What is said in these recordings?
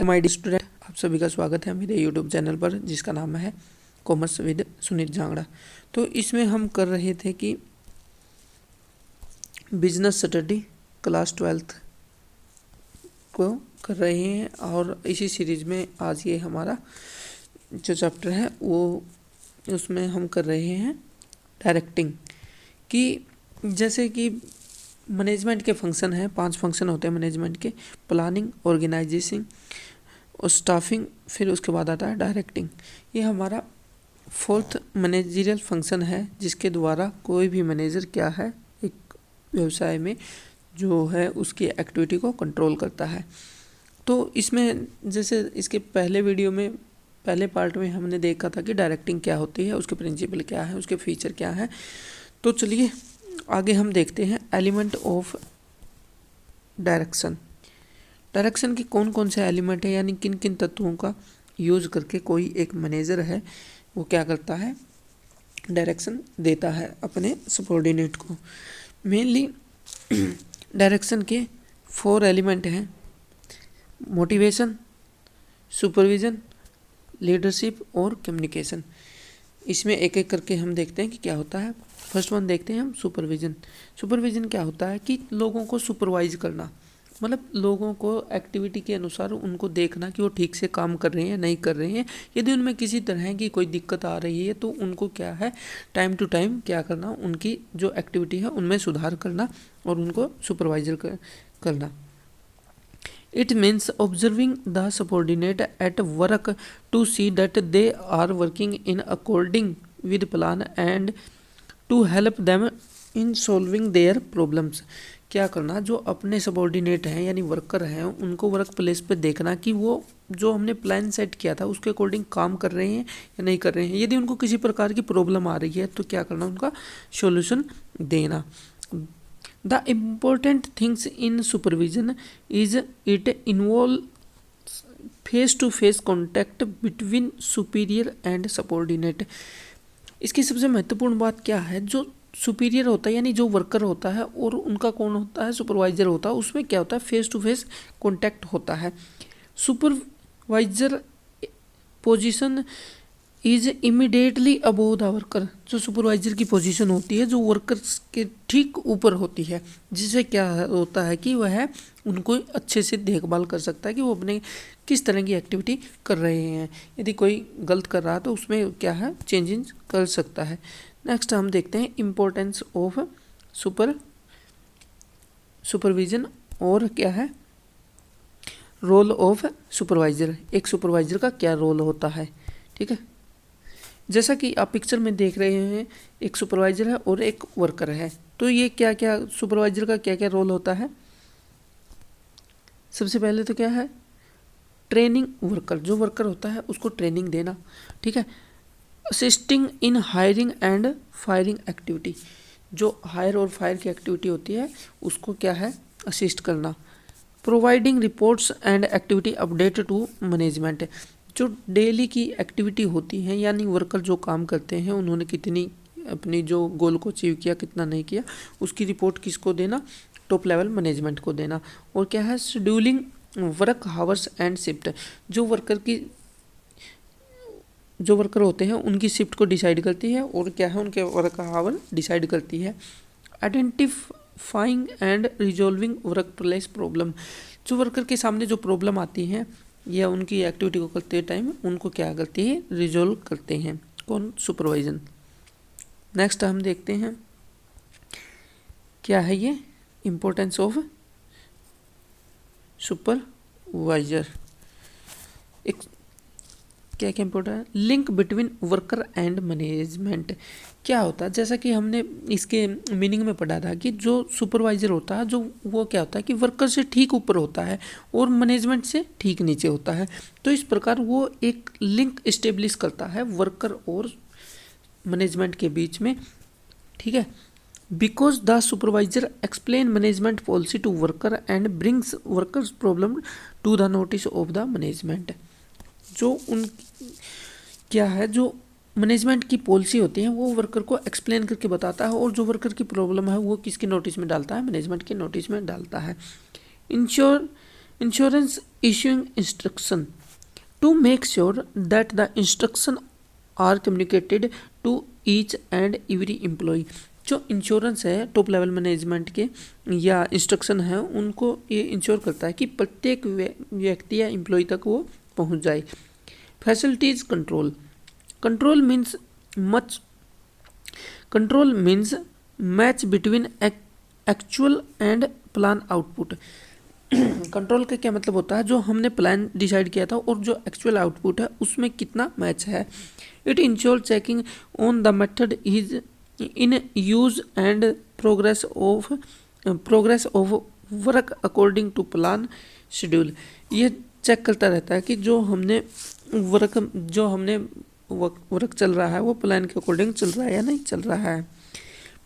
My dear student, आप सभी का स्वागत है मेरे यूट्यूब चैनल पर जिसका नाम है कॉमर्स विद सुनील जांगड़ा। तो इसमें हम कर रहे थे कि बिजनेस स्टडी क्लास 12th को कर रहे हैं और इसी सीरीज में आज ये हमारा जो चैप्टर है वो उसमें हम कर रहे हैं डायरेक्टिंग कि जैसे कि मैनेजमेंट के फंक्शन हैं, 5 फंक्शन होते हैं मैनेजमेंट के: प्लानिंग, ऑर्गेनाइजेशन और स्टाफिंग, फिर उसके बाद आता है डायरेक्टिंग। ये हमारा 4th मैनेजरियल फंक्शन है जिसके द्वारा कोई भी मैनेजर क्या है एक व्यवसाय में जो है उसकी एक्टिविटी को कंट्रोल करता है। तो इसमें जैसे इसके पहले वीडियो में पहले पार्ट में हमने देखा था कि डायरेक्टिंग क्या होती है, उसके प्रिंसिपल क्या है, उसके फीचर क्या है। तो चलिए आगे हम देखते हैं एलिमेंट ऑफ डायरेक्शन। डायरेक्शन के कौन कौन से एलिमेंट है, यानी किन किन तत्वों का यूज करके कोई एक मैनेजर है वो क्या करता है, डायरेक्शन देता है अपने सबऑर्डिनेट को। मेनली डायरेक्शन के 4 एलिमेंट हैं: मोटिवेशन, सुपरविजन, लीडरशिप और कम्युनिकेशन। इसमें एक एक करके हम देखते हैं कि क्या होता है। फर्स्ट वन देखते हैं हम सुपरविजन। सुपरविजन क्या होता है कि लोगों को सुपरवाइज करना, मतलब लोगों को एक्टिविटी के अनुसार उनको देखना कि वो ठीक से काम कर रहे हैं नहीं कर रहे हैं। यदि उनमें किसी तरह की कोई दिक्कत आ रही है तो उनको क्या है टाइम टू टाइम क्या करना, उनकी जो एक्टिविटी है उनमें सुधार करना और उनको सुपरवाइजर करना। It means observing the subordinate at work to see that they are working in according with plan and to help them in solving their problems। क्या करना, जो अपने सबऑर्डिनेट हैं यानी वर्कर हैं उनको वर्क प्लेस पे देखना कि वो जो हमने प्लान सेट किया था उसके अकॉर्डिंग काम कर रहे हैं या नहीं कर रहे हैं। यदि उनको किसी प्रकार की प्रॉब्लम आ रही है तो क्या करना, उनका सॉल्यूशन देना। The important things in supervision is it involves face-to-face contact between superior and subordinate। इसकी सबसे महत्वपूर्ण बात क्या है, जो सुपीरियर होता है यानी जो वर्कर होता है और उनका कौन होता है, सुपरवाइजर होता है, उसमें क्या होता है फेस टू फेस कॉन्टैक्ट होता है। Supervisor position is immediately above the worker. जो सुपरवाइजर की पोजीशन होती है जो वर्कर्स के ठीक ऊपर होती है, जिससे क्या होता है कि वह उनको अच्छे से देखभाल कर सकता है कि वो अपने किस तरह की एक्टिविटी कर रहे हैं। यदि कोई गलत कर रहा है तो उसमें क्या है चेंजेस कर सकता है। नेक्स्ट हम देखते हैं इम्पोर्टेंस ऑफ सुपरविजन और क्या है रोल ऑफ सुपरवाइजर। एक सुपरवाइजर का क्या रोल होता है, ठीक है। जैसा कि आप पिक्चर में देख रहे हैं एक सुपरवाइजर है और एक वर्कर है। तो ये क्या क्या सुपरवाइजर का क्या क्या रोल होता है। सबसे पहले तो क्या है ट्रेनिंग वर्कर, जो वर्कर होता है उसको ट्रेनिंग देना, ठीक है। Assisting in hiring and firing activity, जो हायर और फायर की एक्टिविटी होती है उसको क्या है असिस्ट करना। Providing reports and activity update to management, जो डेली की एक्टिविटी होती हैं यानी वर्कर जो काम करते हैं उन्होंने कितनी अपनी जो गोल को अचीव किया कितना नहीं किया उसकी रिपोर्ट किसको देना, टॉप लेवल मैनेजमेंट को देना। और क्या है scheduling work hours and shift, जो वर्कर होते हैं उनकी शिफ्ट को डिसाइड करती है और क्या है उनके वर्क हावर डिसाइड करती है। Identifying and resolving work place problem, जो वर्कर के सामने जो प्रॉब्लम आती है या उनकी एक्टिविटी को करते टाइम उनको क्या करती है रिजॉल्व करते हैं कौन, सुपरवाइजन। नेक्स्ट हम देखते हैं क्या है ये इम्पोर्टेंस ऑफ सुपरवाइजर। एक क्या क्या इम्पोर्टेंट है, link between worker and management. क्या होता है जैसा कि हमने इसके मीनिंग में पढ़ा था कि जो सुपरवाइजर होता है जो वो क्या होता है कि वर्कर से ठीक ऊपर होता है और मैनेजमेंट से ठीक नीचे होता है। तो इस प्रकार वो एक लिंक इस्टेब्लिश करता है वर्कर और मैनेजमेंट के बीच में, ठीक है। Because the supervisor explain management policy to worker and brings workers problem to the notice of the management. जो उन क्या है जो मैनेजमेंट की पॉलिसी होती है वो वर्कर को एक्सप्लेन करके बताता है और जो वर्कर की प्रॉब्लम है वो किसके नोटिस में डालता है, मैनेजमेंट के नोटिस में डालता है। Ensure insurance issuing instruction to make sure that the instruction are communicated to each and every employ. जो इंश्योरेंस है टॉप लेवल मैनेजमेंट के या इंस्ट्रक्शन है उनको ये इंश्योर करता है कि प्रत्येक व्यक्ति या एम्प्लॉय तक वो पहुंच जाए। Facilities control control means match between actual and plan output. Control का क्या मतलब होता है, जो हमने प्लान डिसाइड किया था और जो एक्चुअल आउटपुट है उसमें कितना मैच है। It ensure checking on the method is in use and progress of work according to plan schedule. ये चेक करता रहता है कि जो हमने वर्क चल रहा है वो प्लान के अकॉर्डिंग चल रहा है या नहीं चल रहा है।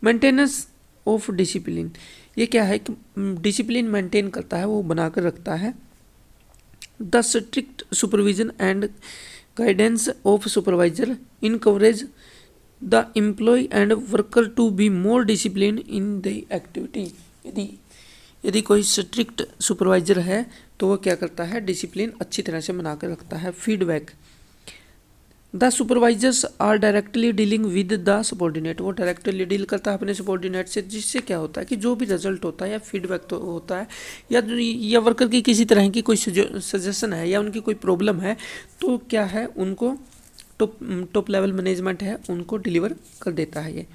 मेंटेनेंस ऑफ डिसिप्लिन, ये क्या है कि डिसिप्लिन मेंटेन करता है, वो बनाकर रखता है। The strict supervision and guidance of supervisor encourage the employ and worker to be more discipline in the activity. यदि कोई स्ट्रिक्ट सुपरवाइजर है तो वो क्या करता है, डिसिप्लिन अच्छी तरह से बनाकर रखता है। Feedback, the supervisors are directly dealing with the subordinate, वो डायरेक्टली डील करता है अपने सबॉर्डिनेट से, जिससे क्या होता है कि जो भी रिजल्ट होता है या फीडबैक तो होता है या वर्कर की किसी तरह की कोई सजेशन है या उनकी कोई प्रॉब्लम है तो क्या है उनको टॉप लेवल मैनेजमेंट है उनको डिलीवर कर देता है। ये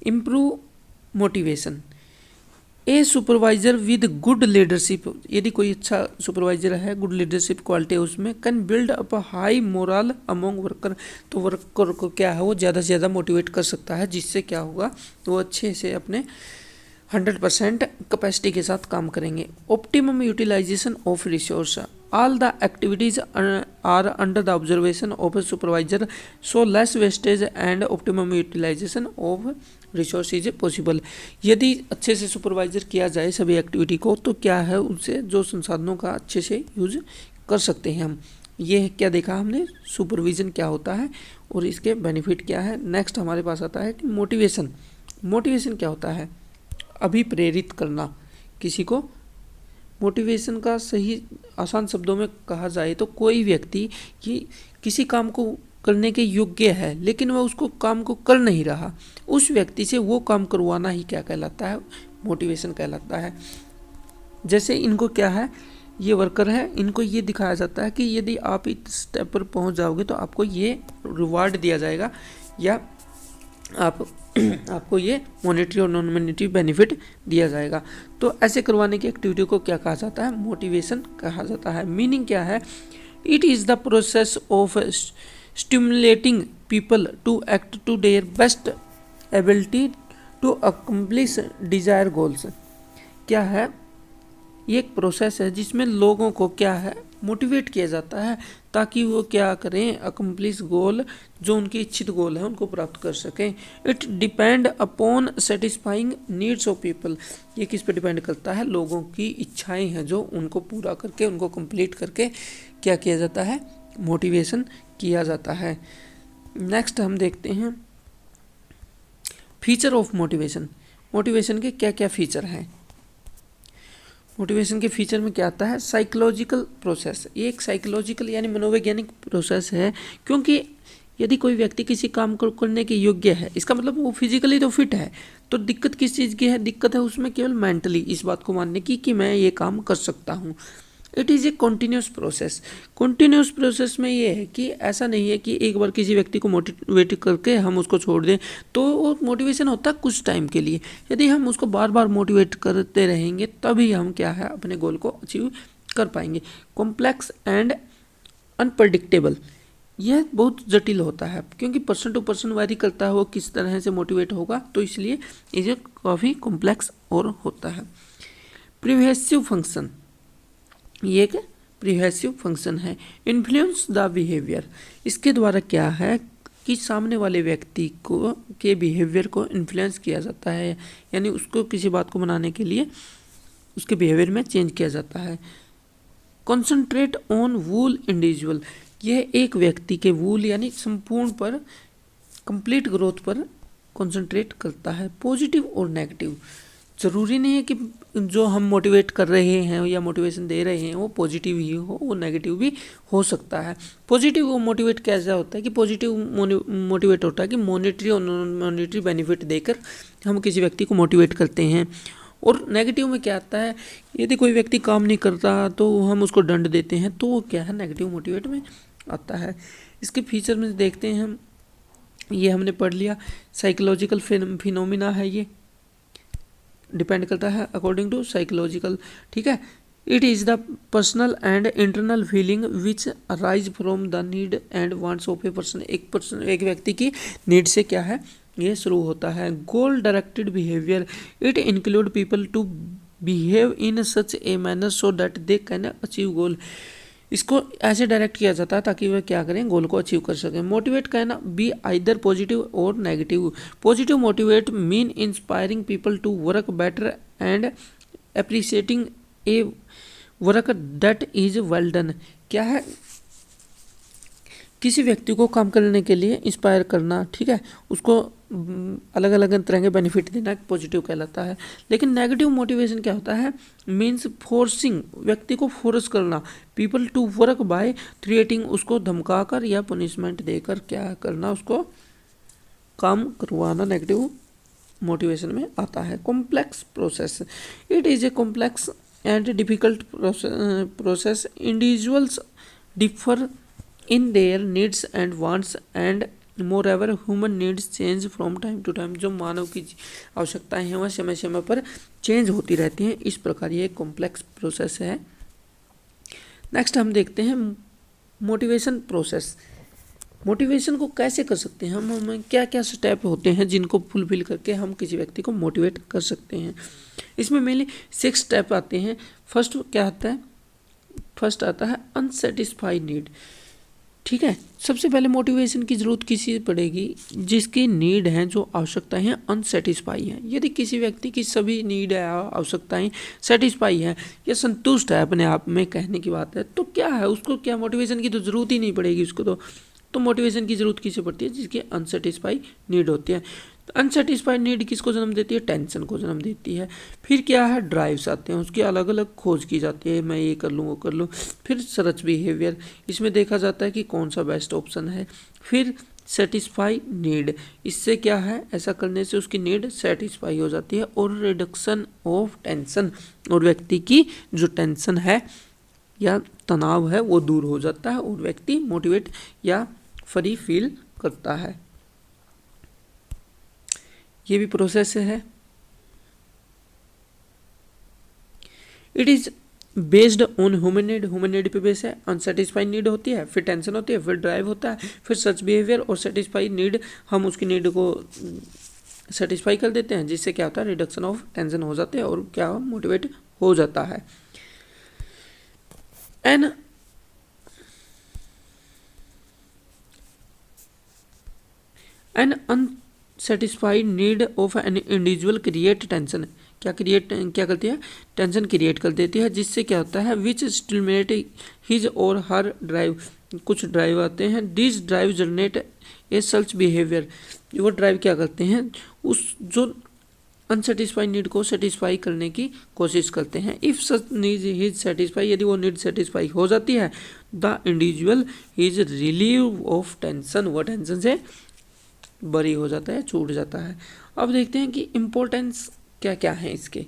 improve motivation, A supervisor with good leadership, यदि कोई अच्छा सुपरवाइजर है, गुड लीडरशिप क्वालिटी है उसमें, can build up high moral among worker, तो वर्कर को क्या है वो ज़्यादा से ज़्यादा मोटिवेट कर सकता है, जिससे क्या होगा वो अच्छे से अपने 100% कैपेसिटी के साथ काम करेंगे। Optimum utilisation of resource, all the activities are under the observation of supervisor so less wastage and optimum utilisation of resource is possible. यदि अच्छे से सुपरवाइजर किया जाए सभी एक्टिविटी को तो क्या है उससे जो संसाधनों का अच्छे से यूज कर सकते हैं हम। ये क्या देखा हमने, सुपरविजन क्या होता है और इसके बेनिफिट क्या है। नेक्स्ट हमारे पास आता है कि मोटिवेशन। मोटिवेशन क्या होता है, अभिप्रेरित करना किसी को। मोटिवेशन का सही आसान शब्दों में कहा जाए तो कोई व्यक्ति किसी काम को करने के योग्य है लेकिन वह उसको काम को कर नहीं रहा, उस व्यक्ति से वो काम करवाना ही क्या कहलाता है, मोटिवेशन कहलाता है। जैसे इनको क्या है, ये वर्कर है, इनको ये दिखाया जाता है कि यदि आप इस स्टेप पर पहुंच जाओगे तो आपको ये रिवार्ड दिया जाएगा या आपको ये मॉनेटरी और नॉन मॉनेटरी बेनिफिट दिया जाएगा। तो ऐसे करवाने की एक्टिविटी को क्या कहा जाता है, मोटिवेशन कहा जाता है। मीनिंग क्या है, it is the process of stimulating people to act to their best ability to accomplish desire goals. क्या है, ये एक प्रोसेस है जिसमें लोगों को क्या है मोटिवेट किया जाता है ताकि वो क्या करें, अकम्प्लिश गोल, जो उनकी इच्छित गोल है उनको प्राप्त कर सकें। It depend upon satisfying needs of people, ये किस पे डिपेंड करता है, लोगों की इच्छाएं हैं जो उनको पूरा करके उनको कंप्लीट करके क्या किया जाता है, मोटिवेशन किया जाता है। नेक्स्ट हम देखते हैं फीचर ऑफ मोटिवेशन। मोटिवेशन के क्या क्या फीचर हैं। मोटिवेशन के फीचर में क्या आता है, साइकोलॉजिकल प्रोसेस। ये एक साइकोलॉजिकल यानी मनोवैज्ञानिक प्रोसेस है, क्योंकि यदि कोई व्यक्ति किसी काम को करने के योग्य है इसका मतलब वो फिजिकली तो फिट है, तो दिक्कत किस चीज़ की है, दिक्कत है उसमें केवल मेंटली इस बात को मानने की कि मैं ये काम कर सकता हूँ। It is a continuous process. Continuous process में ये है कि ऐसा नहीं है कि एक बार किसी व्यक्ति को मोटिवेट करके हम उसको छोड़ दें, तो वो मोटिवेशन होता है कुछ टाइम के लिए। यदि हम उसको बार बार मोटिवेट करते रहेंगे तभी हम क्या है अपने गोल को अचीव कर पाएंगे। कॉम्प्लेक्स एंड अनप्रडिक्टेबल, यह बहुत जटिल होता है क्योंकि पर्सन टू पर्सन वेरी करता है वो किस तरह से मोटिवेट होगा, तो इसलिए ये काफ़ी कॉम्प्लेक्स और होता है। प्रिवेसिव फंक्शन, ये एक प्रिवेसिव फंक्शन है। इन्फ्लुएंस द बिहेवियर, इसके द्वारा क्या है कि सामने वाले व्यक्ति को के बिहेवियर को इन्फ्लुएंस किया जाता है, यानी उसको किसी बात को मनाने के लिए उसके बिहेवियर में चेंज किया जाता है। कॉन्सेंट्रेट ऑन वूल इंडिविजुअल, यह एक व्यक्ति के वूल यानी संपूर्ण पर कंप्लीट ग्रोथ पर कॉन्सेंट्रेट करता है। पॉजिटिव और नेगेटिव, ज़रूरी नहीं है कि जो हम मोटिवेट कर रहे हैं या मोटिवेशन दे रहे हैं वो पॉजिटिव ही हो, वो नेगेटिव भी हो सकता है। पॉजिटिव वो मोटिवेट कैसा होता है कि पॉजिटिव मोटिवेट होता है कि मॉनेटरी और नॉन मॉनेटरी बेनिफिट देकर हम किसी व्यक्ति को मोटिवेट करते हैं। और नेगेटिव में क्या आता है, यदि कोई व्यक्ति काम नहीं करता तो हम उसको दंड देते हैं, तो वो क्या है, नेगेटिव मोटिवेट में आता है। इसके फीचर में देखते हैं हम, ये हमने पढ़ लिया, साइकोलॉजिकल फिनोमिना है, ये डिपेंड करता है अकॉर्डिंग टू साइकोलॉजिकल, ठीक है। It is the personal and internal feeling which arise from the need and wants of a person. एक व्यक्ति की नीड से क्या है, ये शुरू होता है। Goal directed behaviour, it include people to behave in such a manner so that they can achieve goal. इसको ऐसे डायरेक्ट किया जाता है ताकि वह क्या करें, गोल को अचीव कर सकें। मोटिवेट कहना बी आइदर पॉजिटिव और negative. Positive motivate mean inspiring people to work better and appreciating a work that is well done. क्या है, किसी व्यक्ति को काम करने के लिए इंस्पायर करना, ठीक है, उसको अलग अलग तरह के बेनिफिट देना पॉजिटिव कहलाता है। लेकिन नेगेटिव मोटिवेशन क्या होता है, मीन्स फोर्सिंग, व्यक्ति को फोर्स करना, people to work by threatening, उसको धमकाकर या पनिशमेंट देकर क्या करना, उसको काम करवाना नेगेटिव मोटिवेशन में आता है। Complex process, it is a complex and difficult process. Individuals differ in their needs and wants and moreover human needs change from time to time। जो मानव की आवश्यकताएं हैं वह समय समय पर चेंज होती रहती हैं, इस प्रकार ये कॉम्प्लेक्स प्रोसेस है। नेक्स्ट हम देखते हैं मोटिवेशन प्रोसेस। मोटिवेशन को कैसे कर सकते हैं हम क्या क्या स्टेप होते हैं जिनको फुलफिल करके हम किसी व्यक्ति को मोटिवेट कर सकते हैं। इसमें मेनली 6 स्टेप आते हैं। फर्स्ट क्या आता है, फर्स्ट आता है अनसेटिस्फाइड नीड, ठीक है। सबसे पहले मोटिवेशन की ज़रूरत किसी पड़ेगी जिसकी नीड है, जो आवश्यकताएं हैं अनसेटिस्फाई हैं। यदि किसी व्यक्ति की सभी नीड है, आवश्यकताएं सेटिस्फाई है या संतुष्ट है अपने आप में, कहने की बात है, तो क्या है, उसको क्या मोटिवेशन की तो ज़रूरत ही नहीं पड़ेगी उसको। तो मोटिवेशन की ज़रूरत किसे पड़ती है, जिसकी अनसेटिस्फाई नीड होती है। अनसेटिस्फाइड नीड किसको जन्म देती है, टेंशन को जन्म देती है। फिर क्या है, ड्राइव्स आते हैं, उसकी अलग अलग खोज की जाती है, मैं ये कर लूँ वो कर लूँ। फिर सर्च बिहेवियर, इसमें देखा जाता है कि कौन सा बेस्ट ऑप्शन है। फिर सेटिस्फाई नीड, इससे क्या है, ऐसा करने से उसकी नीड सेटिस्फाई हो जाती है। और रिडक्शन ऑफ टेंशन, और व्यक्ति की जो टेंशन है या तनाव है वो दूर हो जाता है और व्यक्ति मोटिवेट या फ्री फील करता है। ये भी प्रोसेस है। It is based on human need पे बेस है। अनसेटिस्फाइड नीड होती है, फिर टेंशन होती है, फिर ड्राइव होता है, फिर सच बिहेवियर, और सेटिस्फाइड नीड हम उसकी नीड को सेटिस्फाई कर देते हैं, जिससे क्या होता है, रिडक्शन ऑफ टेंशन हो जाते हैं और क्या मोटिवेट हो जाता है। An unsatisfied need of an individual create tension, क्या करती है, टेंशन क्रिएट कर देती है, जिससे क्या होता है, विच स्टिमुलेट हिज और हर ड्राइव, कुछ ड्राइव आते हैं, this drive generate a such behaviour, वो ड्राइव क्या करते हैं, उस जो अनसेटिस्फाइड नीड को सेटिस्फाई करने की कोशिश करते हैं। If such need is satisfy, यदि वो नीड सेटिस्फाई हो जाती है, the individual is relieve of tension, वो टेंशन से बरी हो जाता है, छूट जाता है। अब देखते हैं कि इम्पोर्टेंस क्या क्या है इसके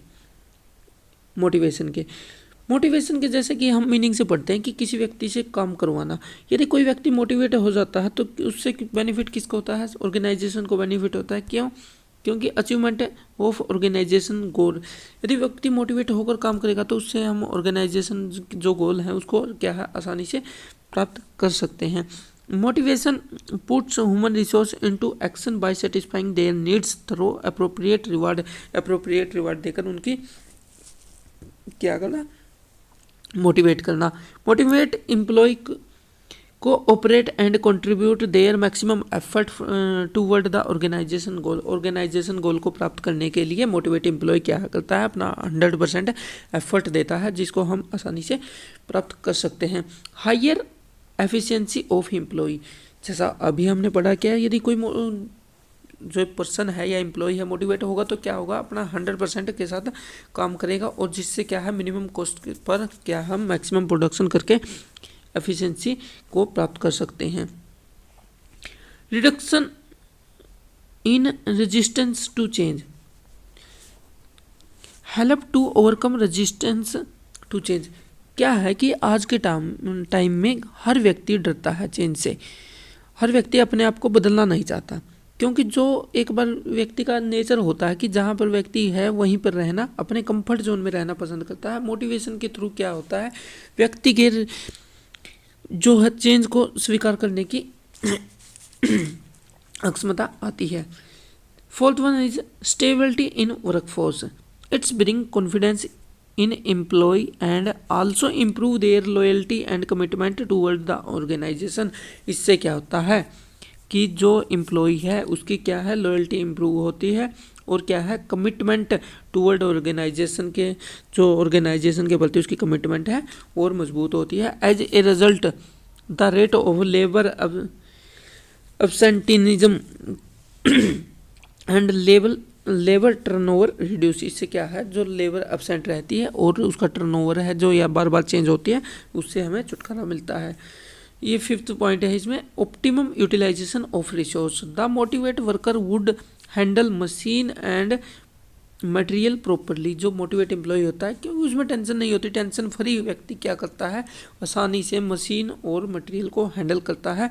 मोटिवेशन के जैसे कि हम मीनिंग से पढ़ते हैं कि किसी व्यक्ति से काम करवाना। यदि कोई व्यक्ति मोटिवेट हो जाता है तो उससे बेनिफिट किसको होता है, ऑर्गेनाइजेशन को बेनिफिट होता है। क्यों, क्योंकि अचीवमेंट ऑफ ऑर्गेनाइजेशन गोल, यदि व्यक्ति मोटिवेट होकर काम करेगा तो उससे हम ऑर्गेनाइजेशन जो गोल है उसको क्या है, आसानी से प्राप्त कर सकते हैं। Motivation puts human resource into action by satisfying their needs through appropriate reward देकर उनकी क्या करना, मोटिवेट करना। मोटिवेट एम्प्लॉय को operate and contribute their maximum effort toward the organisation goal को प्राप्त करने के लिए मोटिवेट एम्प्लॉय क्या करता है, अपना 100% एफर्ट देता है, जिसको हम आसानी से प्राप्त कर सकते हैं। हायर एफिशिएंसी ऑफ एम्प्लॉय, जैसा अभी हमने पढ़ा क्या, यदि कोई जो पर्सन है या एम्प्लॉय है मोटिवेट होगा तो क्या होगा, अपना 100% के साथ काम करेगा, और जिससे क्या है मिनिमम कॉस्ट पर क्या हम मैक्सिमम प्रोडक्शन करके एफिशिएंसी को प्राप्त कर सकते हैं। Reduction in resistance to change, help to overcome resistance to change. क्या है कि आज के टाइम में हर व्यक्ति डरता है चेंज से, हर व्यक्ति अपने आप को बदलना नहीं चाहता, क्योंकि जो एक बार व्यक्ति का नेचर होता है कि जहाँ पर व्यक्ति है वहीं पर रहना, अपने कंफर्ट जोन में रहना पसंद करता है। मोटिवेशन के थ्रू क्या होता है, व्यक्ति के जो है चेंज को स्वीकार करने की अक्षमता आती है। Fourth one is stability in workforce, it's bring confidence in employ and also improve their loyalty and commitment toward the organisation. इससे क्या होता है कि जो एम्प्लॉय है उसकी क्या है लॉयल्टी इम्प्रूव होती है, और क्या है कमिटमेंट टूवर्ड ऑर्गेनाइजेशन के, जो ऑर्गेनाइजेशन के प्रति उसकी कमिटमेंट है और मजबूत होती है। As a result the rate of labour absenteeism and labour turnover reduce. इससे क्या है जो लेबर एब्सेंट रहती है और उसका टर्नओवर है जो या बार बार चेंज होती है, उससे हमें छुटकारा मिलता है। ये 5th पॉइंट है इसमें, optimum utilisation of resource, the motivate worker would handle machine and material properly. जो मोटिवेट एम्प्लॉय होता है क्योंकि उसमें टेंशन नहीं होती, टेंशन फ्री व्यक्ति क्या करता है आसानी से मशीन और मटेरियल को हैंडल करता है।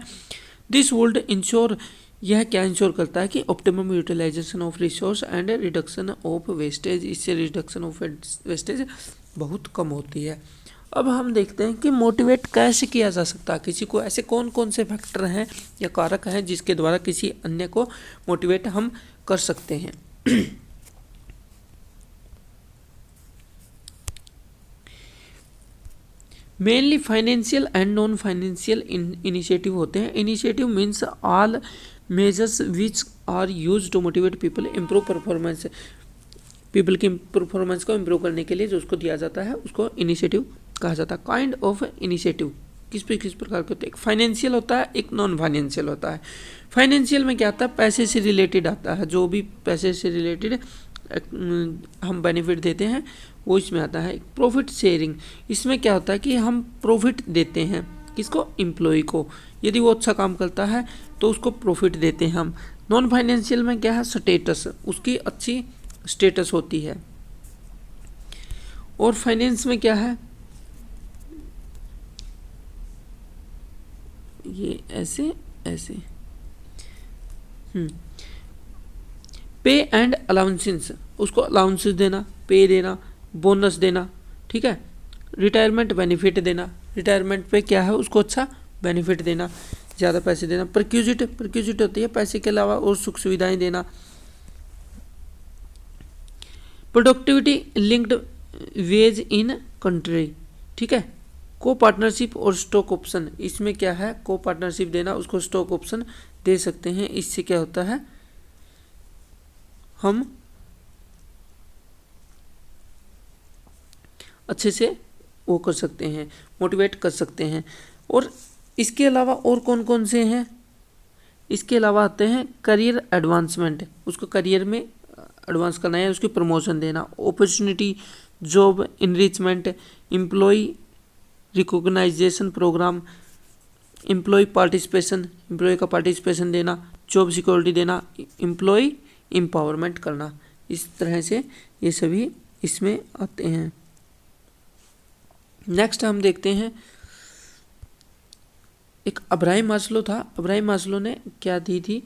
दिस वुड इंश्योर, यह क्या इंश्योर करता है कि optimum utilisation of resource and reduction of wastage, इससे रिडक्शन ऑफ वेस्टेज बहुत कम होती है। अब हम देखते हैं कि मोटिवेट कैसे किया जा सकता है किसी को, ऐसे कौन कौन से फैक्टर हैं या कारक हैं जिसके द्वारा किसी अन्य को मोटिवेट हम कर सकते हैं। Mainly financial and non financial initiative होते हैं। Initiative means all measures which are use to motivate people improve performance, people की परफॉर्मेंस को इम्प्रूव करने के लिए जो उसको दिया जाता है उसको इनिशिएटिव कहा जाता है। काइंड ऑफ इनिशिएटिव किस प्रकार के होते हैं, एक फाइनेंशियल होता है, एक नॉन फाइनेंशियल होता है। फाइनेंशियल में क्या आता है, पैसे से रिलेटेड आता है, जो भी पैसे से रिलेटेड हम बेनिफिट देते हैं वो इसमें आता है। प्रॉफिट शेयरिंग, इसमें क्या होता है कि हम प्रॉफिट देते हैं किसको, एम्प्लॉय को, यदि वो अच्छा काम करता है तो उसको प्रॉफिट देते हैं हम। नॉन फाइनेंशियल में क्या है, स्टेटस, उसकी अच्छी स्टेटस होती है। और फाइनेंस में क्या है, ये ऐसे ऐसे पे एंड अलाउंसेस, उसको अलाउंसेस देना, पे देना, बोनस देना, ठीक है। रिटायरमेंट बेनिफिट देना, रिटायरमेंट पे क्या है उसको अच्छा बेनिफिट देना, ज़्यादा पैसे देना। परक्यूजिट होती है पैसे के अलावा और सुख सुविधाएं देना। Productivity linked ways in country, ठीक है। को पार्टनरशिप और स्टॉक ऑप्शन, इसमें क्या है को पार्टनरशिप देना, उसको स्टॉक ऑप्शन दे सकते हैं। इससे क्या होता है हम अच्छे से वो कर सकते हैं, मोटिवेट कर सकते हैं। और इसके अलावा और कौन कौन से हैं, इसके अलावा आते हैं करियर एडवांसमेंट, उसको करियर में एडवांस करना है, उसकी प्रमोशन देना। Opportunity job enrichment, employ recognition programme, employ participation, employ का पार्टिसिपेशन देना, जॉब सिक्योरिटी देना, एम्प्लॉय एम्पावरमेंट करना। इस तरह से ये सभी इसमें आते हैं। नेक्स्ट हम देखते हैं, एक अब्राहम मास्लो था। अब्राहम मास्लो ने क्या दी थी,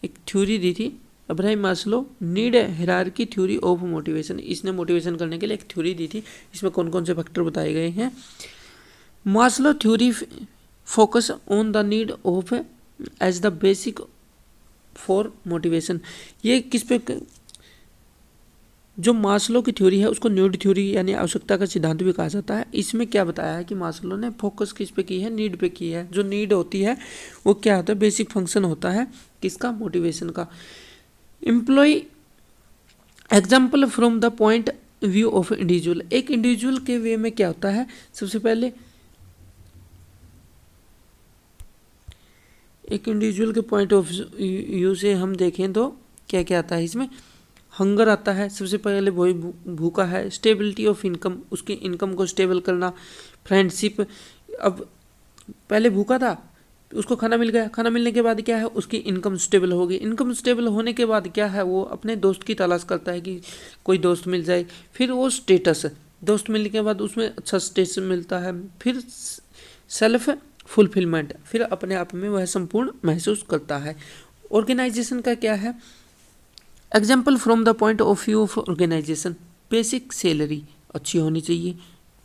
एक थ्योरी दी थी। Abraham Maslow need hierarchy theory of motivation, इसने मोटिवेशन करने के लिए एक थ्योरी दी थी। इसमें कौन कौन से फैक्टर बताए गए हैं। Maslow theory focus on the need of as the basic for motivation. ये किस पे, जो मास्लो की थ्योरी है उसको नीड थ्योरी यानी आवश्यकता का सिद्धांत भी कहा जाता है। इसमें क्या बताया है कि मास्लो ने फोकस किस पे की है, नीड पे की है। जो नीड होती है वो क्या होता है, बेसिक फंक्शन होता है किसका, मोटिवेशन का। Employ example from the point view of individual, एक इंडिविजुअल के वे में क्या होता है, सबसे पहले एक इंडिविजुअल के पॉइंट ऑफ व्यू से हम देखें तो क्या क्या आता है इसमें, हंगर आता है, सबसे पहले वही भूखा है, स्टेबिलिटी ऑफ इनकम, उसकी इनकम को स्टेबल करना, फ्रेंडशिप, अब पहले भूखा था उसको खाना मिल गया, खाना मिलने के बाद क्या है उसकी इनकम स्टेबल होगी, इनकम स्टेबल होने के बाद क्या है वो अपने दोस्त की तलाश करता है कि कोई दोस्त मिल जाए, फिर वो स्टेटस, दोस्त मिलने के बाद उसमें अच्छा स्टेटस मिलता है, फिर सेल्फ फुलफिलमेंट, फिर अपने आप में वह संपूर्ण महसूस करता है। ऑर्गेनाइजेशन का क्या है, example from the point of view of organisation, basic salary अच्छी होनी चाहिए,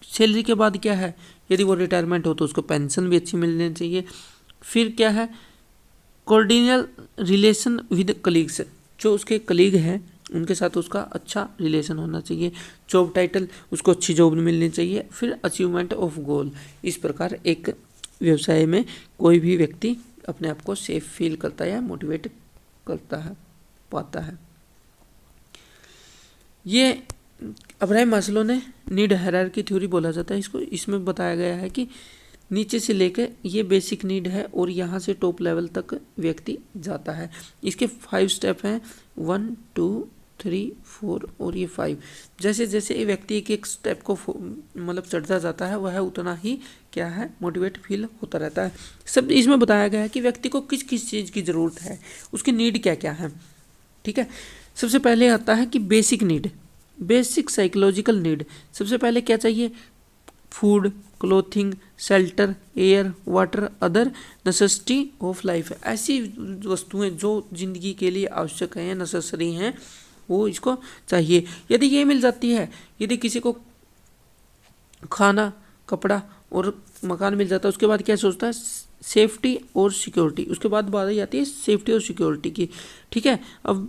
सैलरी के बाद क्या है यदि वो रिटायरमेंट हो तो उसको पेंशन भी अच्छी मिलनी चाहिए, फिर क्या है कोऑर्डिनल रिलेशन विद कलीग्स, जो उसके कलीग हैं उनके साथ उसका अच्छा रिलेशन होना चाहिए, जॉब टाइटल उसको अच्छी जॉब मिलनी चाहिए, फिर अचीवमेंट ऑफ गोल। इस प्रकार एक व्यवसाय में कोई भी व्यक्ति अपने आप को सेफ फील करता है या मोटिवेट करता है, पाता है। ये अब्राहम मास्लो ने नीड हायरार्की थ्योरी बोला जाता है इसको, इसमें बताया गया है कि नीचे से लेकर ये बेसिक नीड है और यहाँ से टॉप लेवल तक व्यक्ति जाता है। इसके 5 स्टेप हैं, 1 2 3 4 और ये 5। जैसे जैसे ये व्यक्ति एक एक स्टेप को मतलब चढ़ता जाता है वह उतना ही क्या है मोटिवेट फील होता रहता है। सब इसमें बताया गया है कि व्यक्ति को किस किस चीज़ की ज़रूरत है, उसकी नीड क्या क्या है। ठीक है, सबसे पहले आता है कि basic need, basic psychological need. सबसे पहले क्या चाहिए, food, clothing, shelter, air, water, other necessity of life. ऐसी वस्तुएं जो जिंदगी के लिए आवश्यक हैं, नेसेसरी हैं, वो इसको चाहिए। यदि ये मिल जाती है, यदि किसी को खाना, कपड़ा और मकान मिल जाता है, उसके बाद क्या सोचता है सेफ्टी और सिक्योरिटी। उसके बाद बात आती है सेफ्टी और सिक्योरिटी की। ठीक है, अब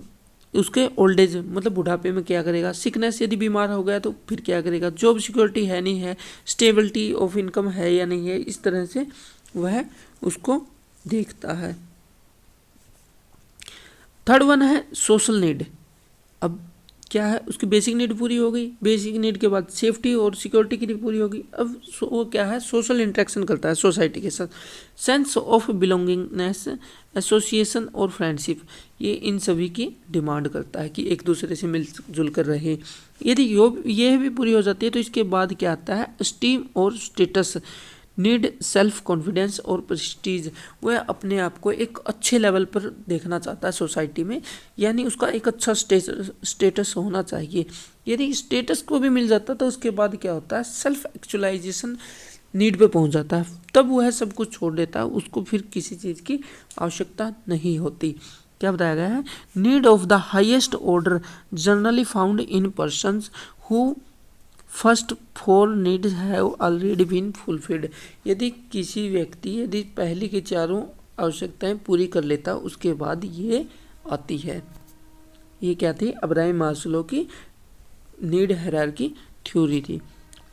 उसके ओल्ड एज मतलब बुढ़ापे में क्या करेगा, सिकनेस यदि बीमार हो गया तो फिर क्या करेगा, जॉब सिक्योरिटी है नहीं है, स्टेबिलिटी ऑफ इनकम है या नहीं है, इस तरह से वह उसको देखता है। थर्ड वन है सोशल नीड। अब क्या है, उसकी बेसिक नीड पूरी हो गई, बेसिक नीड के बाद सेफ्टी और सिक्योरिटी की नीड पूरी होगी। अब वो क्या है सोशल इंटरेक्शन करता है सोसाइटी के साथ, सेंस ऑफ बिलोंगिंगनेस, एसोसिएशन और फ्रेंडशिप, ये इन सभी की डिमांड करता है कि एक दूसरे से मिलजुल कर रहे। यदि ये भी पूरी हो जाती है तो इसके बाद क्या आता है स्टीम और स्टेटस नीड, सेल्फ कॉन्फिडेंस और प्रेस्टीज। वह अपने आप को एक अच्छे लेवल पर देखना चाहता है सोसाइटी में, यानी उसका एक अच्छा स्टेटस होना चाहिए। यदि स्टेटस को भी मिल जाता तो उसके बाद क्या होता है सेल्फ एक्चुअलाइजेशन नीड पे पहुंच जाता है, तब वह सब कुछ छोड़ देता है, उसको फिर किसी चीज़ की आवश्यकता नहीं होती। क्या बताया गया है, need of the highest order generally found in persons who first 4 needs have already been fulfilled. यदि किसी व्यक्ति यदि पहली की 4 आवश्यकताएं पूरी कर लेता उसके बाद ये आती है। ये क्या थी, अब्राहम मास्लो की नीड हायरार्की थ्योरी थी।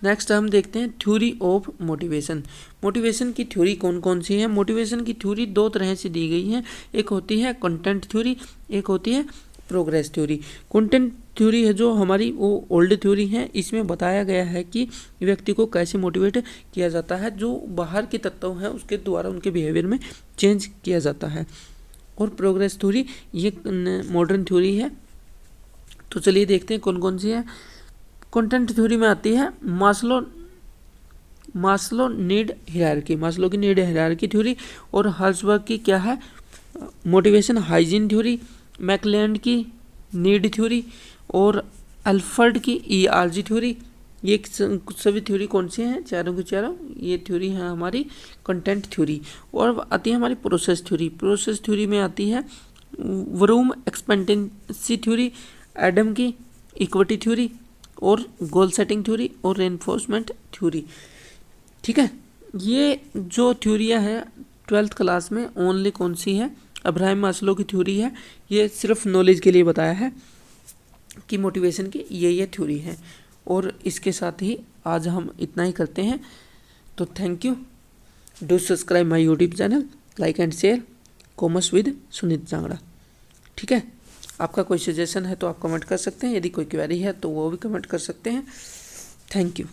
नेक्स्ट हम देखते हैं थ्योरी ऑफ मोटिवेशन। मोटिवेशन की थ्योरी कौन कौन सी है। मोटिवेशन की थ्योरी 2 तरह से दी गई है, एक होती है कंटेंट थ्योरी, एक होती है प्रोग्रेस थ्योरी। कंटेंट थ्योरी है जो हमारी वो ओल्ड थ्योरी है, इसमें बताया गया है कि व्यक्ति को कैसे मोटिवेट किया जाता है, जो बाहर के तत्व हैं उसके द्वारा उनके बिहेवियर में चेंज किया जाता है। और प्रोग्रेस थ्योरी ये मॉडर्न थ्योरी है। तो चलिए देखते हैं कौन कौन सी है। कंटेंट थ्योरी में आती है मास्लो नीड हायरार्की, मास्लो की नीड हायरार्की थ्योरी। और हर्ट्जबर्ग की क्या है मोटिवेशन हाइजीन थ्योरी, मैकलेलैंड की नीड थ्योरी और अल्फर्ड की ERG थ्योरी। ये सभी थ्योरी कौन सी हैं, चारों की चारों ये थ्योरी है हमारी कंटेंट थ्योरी। और आती है हमारी प्रोसेस थ्योरी। प्रोसेस थ्योरी में आती है वरूम एक्सपेक्टेंसी थ्योरी, एडम की इक्विटी थ्योरी और गोल सेटिंग थ्योरी और रेनफोर्समेंट थ्योरी। ठीक है, ये जो थ्योरियाँ हैं 12th क्लास में ओनली कौन सी है, अब्राहम मास्लो की थ्योरी है। ये सिर्फ नॉलेज के लिए बताया है कि मोटिवेशन की ये थ्योरी है। और इसके साथ ही आज हम इतना ही करते हैं। तो thank you, do subscribe my YouTube channel, like and share commerce with Sunit Jangra. ठीक है, आपका कोई सजेशन है तो आप कमेंट कर सकते हैं, यदि कोई क्वेरी है तो वो भी कमेंट कर सकते हैं। Thank you.